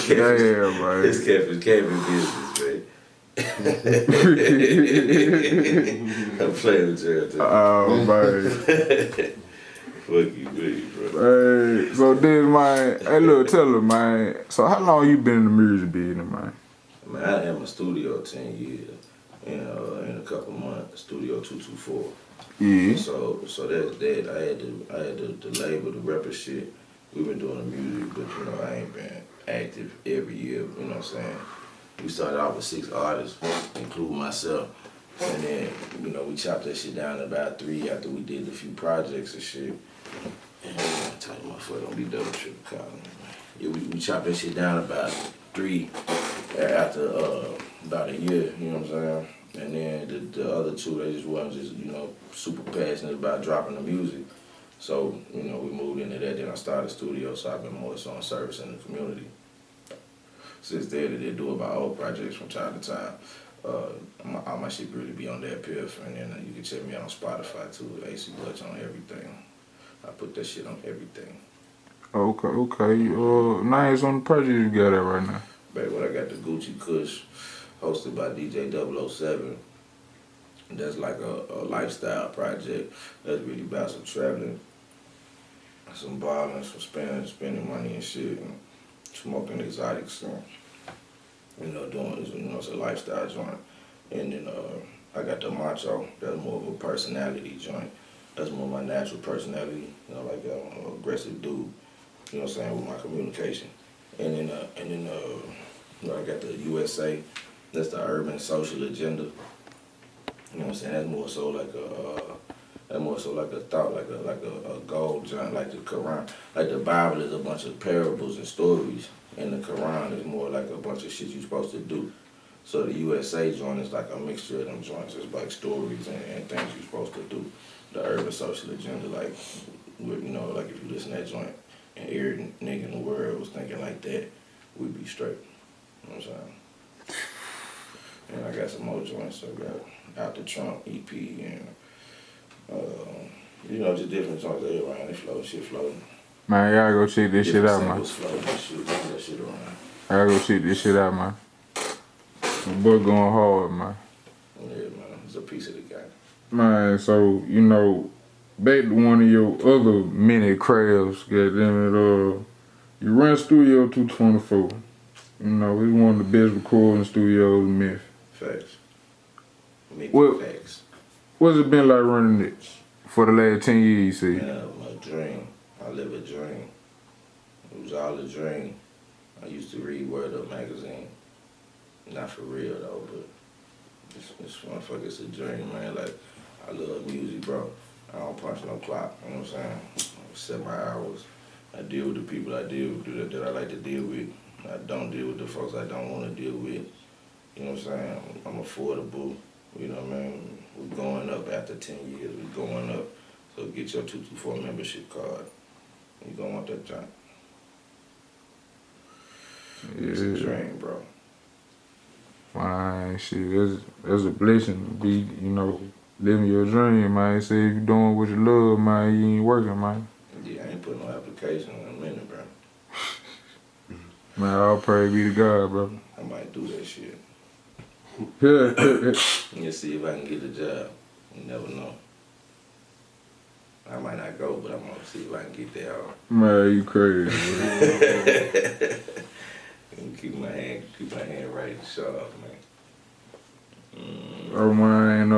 Damn, man. It's catfish camping business, man. I'm playing with you. Oh, man. Fuck you, baby, bro. Hey, so then, man, hey, look, tell her, man. So how long you been in the music business, man? Man, I had my studio 10 years. In a couple months, Studio 224. Yeah. So that's that. I had the label, the rapper shit. We've been doing the music, but you know, I ain't been active every year, you know what I'm saying? We started out with 6 artists, including myself. And then, you know, we chopped that shit down to about 3 after we did a few projects and shit. And I tell you, motherfucker, don't be double triple calling me, man. Yeah, we chopped that shit down about 3 after about a year, you know what I'm saying? And then the other 2, they just wasn't you know, super passionate about dropping the music. So, you know, we moved into that. Then I started a studio, so I've been more so on service in the community. Since then, I did do about old projects from time to time. All my shit really be on that piff, and then you can check me out on Spotify too. AC Dutch on everything. I put that shit on everything. Okay. Names on the project you got at right now? Back when I got the Gucci Kush, hosted by DJ 007. That's like a lifestyle project. That's really about some traveling, some balling, some spending money and shit, and smoking exotics, and, you know, doing, you know, it's a lifestyle joint. And then I got the Macho. That's more of a personality joint. That's more my natural personality. You know, like I'm an aggressive dude. You know what I'm saying, with my communication. And then you know, I got the USA. That's the urban social agenda. You know what I'm saying? That's more so like a thought, like a goal joint, like the Quran. Like the Bible is a bunch of parables and stories, and the Quran is more like a bunch of shit you're supposed to do. So the USA joint is like a mixture of them joints. It's like stories and things you're supposed to do. The urban social agenda, like, you know, like if you listen to that joint and every nigga in the world was thinking like that, we'd be straight. You know what I'm saying? And I got some more joints. I got Out the Trunk EP and, you know, just different joints they around. They float, shit floating. Man, y'all go check this shit out, man. Floating, that shit around. I gotta go check this shit out, man. The boy going hard, man. Yeah, man, it's a piece of the game. Man, so, you know, back to one of your other many crafts, goddamn it, you run Studio 224. You know, it's one of the best recording studios in Memphis. Facts. Facts. What's it been like running it for the last 10 years, you see? Man, my dream. I live a dream. It was all a dream. I used to read Word Up magazine. Not for real though, but this motherfucker, it's a dream, man. Like, I love music, bro. I don't punch no clock, you know what I'm saying? I set my hours. I deal with the people I deal with, that I like to deal with. I don't deal with the folks I don't want to deal with. You know what I'm saying? I'm affordable. You know what I mean? We're going up after 10 years. We're going up. So get your 224 membership card. You're going to want that joint. Yeah. It's a dream, bro. Man, shit, that's a blessing to be, you know, living your dream, man. Say if you doing what you love, man, you ain't working, man. Yeah, I ain't putting no application in a minute, bro. Man, all praise be to God, bro. I might do that shit. Yeah. Let's see if I can get the job. You never know. I might not go, but I'm gonna see if I can get there. Man, you crazy, bro. keep my hand right and sharp, man. Oh man,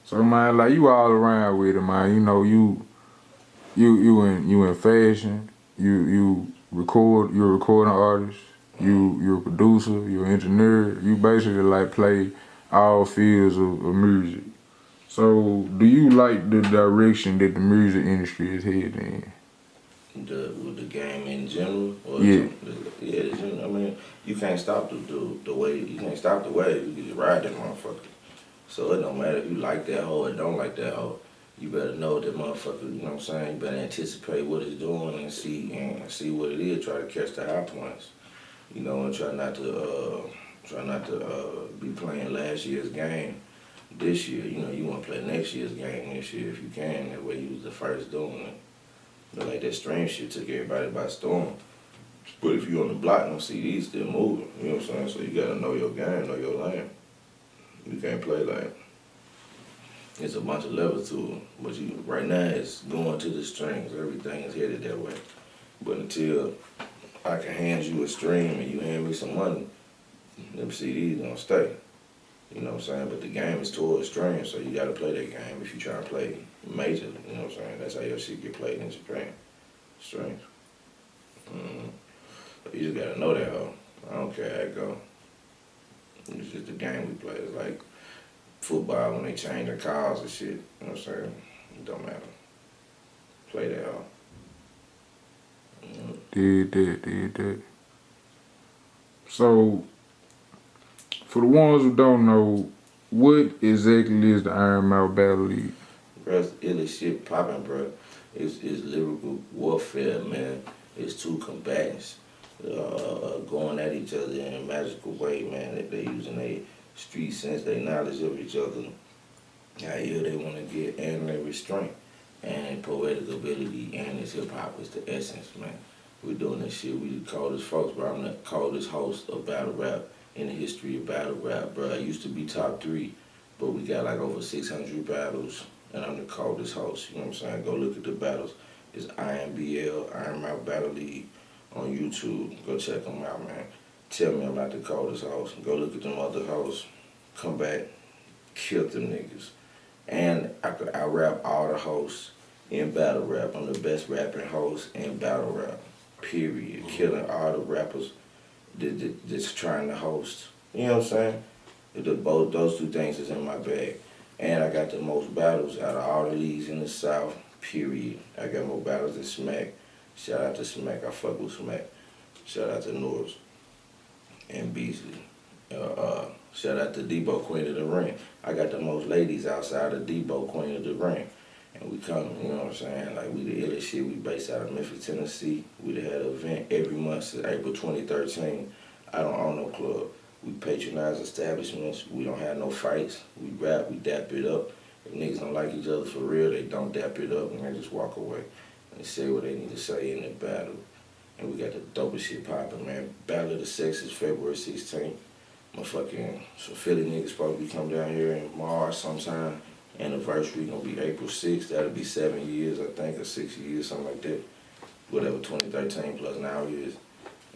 so man, like you all around with it, man. You know, you in fashion. You're a recording artist. You're a producer. You're an engineer. You basically like play all fields of music. So, do you like the direction that the music industry is heading in? With the game in general? Or yeah. I mean, you can't stop the wave. You can't stop the wave. You just ride that motherfucker. So it don't matter if you like that hoe or don't like that hoe. You better know that motherfucker, you know what I'm saying? You better anticipate what it's doing and see what it is. Try to catch the high points. You know, and try not to be playing last year's game this year. You know, you want to play next year's game this year if you can. That way you was the first doing it. But like that stream shit took everybody by storm. But if you on the block, them CDs still moving. You know what I'm saying? So you gotta know your game, know your lane. You can't play like it's a bunch of levels to it. But you right now it's going to the strings. Everything is headed that way. But until I can hand you a stream and you hand me some money, them CDs gonna stay. You know what I'm saying? But the game is towards strings, so you gotta play that game if you try to play major. You know what I'm saying? That's how your shit get played in Japan. Strings. You just gotta know that, hoe. I don't care how it go. It's just the game we play. It's like football when they change their calls and shit. You know what I'm saying? It don't matter. Play that, hoe. Did that. So, for the ones who don't know, what exactly is the Iron Mouth Battle League? Bro, it's the illest shit popping, bro. It's lyrical warfare, man. It's two combatants going at each other in a magical way, man. They using their street sense, their knowledge of each other, how ill they want to get, and their restraint, and poetic ability, and this hip hop is the essence, man. We're doing this shit. We the coldest folks, bro. I'm the coldest host of battle rap in the history of battle rap, bro. I used to be top 3, but we got like over 600 battles, and I'm the coldest host. You know what I'm saying? Go look at the battles. It's IMBL, Iron Mouth Battle League on YouTube. Go check them out, man. Tell me I'm not the coldest host. Go look at them other hosts. Come back, kill them niggas. And I rap all the hosts in battle rap. I'm the best rapping host in battle rap, period. Killing all the rappers that's trying to host. You know what I'm saying? Both those two things is in my bag. And I got the most battles out of all the leagues in the South, period. I got more battles than Smack. Shout out to Smack. I fuck with Smack. Shout out to Norris and Beasley. Shout out to Debo, Queen of the Ring. I got the most ladies outside of Debo, Queen of the Ring. And we coming, you know what I'm saying? Like, we the illest shit. We based out of Memphis, Tennessee. We had an event every month since April 2013. I don't own no club. We patronize establishments. We don't have no fights. We rap, we dap it up. If niggas don't like each other for real, they don't dap it up and they just walk away. And they say what they need to say in the battle. And we got the dopest shit popping, man. Battle of the Sexes, February 16th. Motherfucking, some Philly niggas supposed to be coming down here in March sometime. Anniversary gonna be April 6th. That'll be 7 years, I think, or 6 years, something like that. Whatever, 2013 plus now years.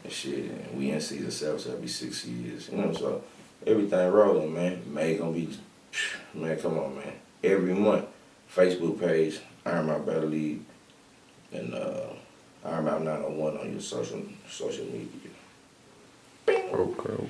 And shit, and we in season 7, so that'll be 6 years. You know, so everything rolling, man. May gonna be, man, come on, man. Every month, Facebook page, Iron Mouth Battle League, and Iron Mouth 901 on your social media. Okay.